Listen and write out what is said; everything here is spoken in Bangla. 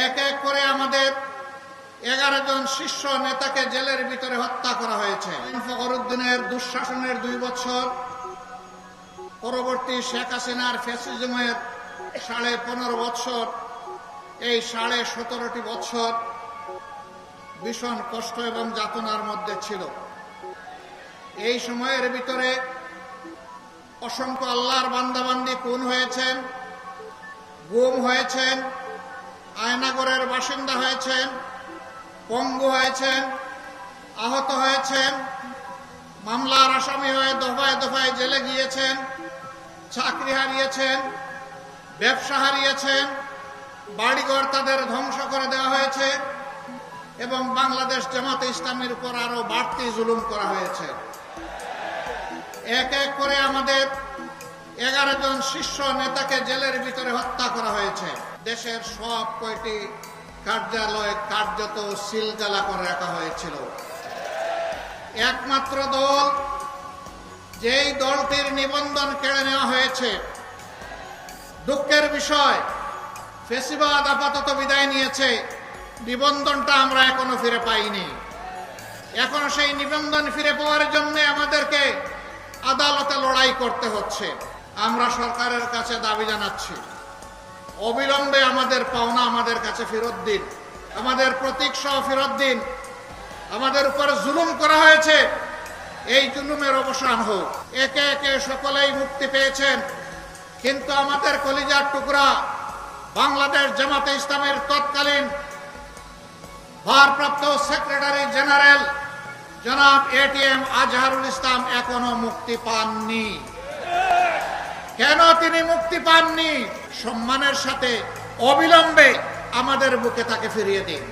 এক এক করে আমাদের 11 জন শীর্ষ নেতাকে জেলের ভিতরে হত্যা করা হয়েছে। ফখরুদ্দিনের দুঃশাসনের 2 বছর, পরবর্তী শেখ হাসিনার ফ্যাসিজমের 15.5 বছর, এই 17.5 বছর ভীষণ কষ্ট এবং যাতনার মধ্যে ছিল। এই সময়ের ভিতরে অসংখ্য আল্লাহর বান্দাবান্দি খুন হয়েছেন, গুম হয়েছেন, আয়নাগরের বাসিন্দা হয়েছেন, পঙ্গু হয়েছেন, আহত হয়েছেন, মামলার আসামি হয়ে দফায় দফায় জেলে গিয়েছেন, চাকরি হারিয়েছেন, ব্যবসা হারিয়েছেন, বাড়িঘর তাদের ধ্বংস করে দেওয়া হয়েছে এবং বাংলাদেশ জামাতে ইসলামীর উপর আরো বাড়তি জুলুম করা হয়েছে। এক এক করে আমাদের 11 জন শীর্ষ নেতাকে জেলের ভিতরে হত্যা করা হয়েছে। দেশের সব কয়টি কার্যালয় কার্যত সিলগালা করে রাখা হয়েছিল। একমাত্র দল, যেই দলটির নিবন্ধন কেড়ে নেওয়া হয়েছে, দুঃখের বিষয়, ফ্যাসিবাদ আপাতত বিদায় নিয়েছে, নিবন্ধনটা আমরা এখনো ফিরে পাইনি। এখনো সেই নিবন্ধন ফিরে পাওয়ার জন্য আমাদেরকে আদালতে লড়াই করতে হচ্ছে। আমরা সরকারের কাছে দাবি জানাচ্ছি, অবিলম্বে আমাদের পাওনা আমাদের কাছে ফেরত দিন, আমাদের প্রতীক সহ ফেরত দিন। আমাদের উপর জুলুম করা হয়েছে, এই জুলুমের অবসান হোক। একে একে সকলেই মুক্তি পেয়েছেন, কিন্তু আমাদের কলিজার টুকরা বাংলাদেশ জামাতে ইসলামের তৎকালীন ভারপ্রাপ্ত সেক্রেটারি জেনারেল জনাব এটিএম আজহারুল ইসলাম এখনো মুক্তি পাননি। কেন তিনি মুক্তি পাননি? সম্মানের সাথে অবিলম্বে আমাদের বুকে তাকে ফিরিয়ে দিন।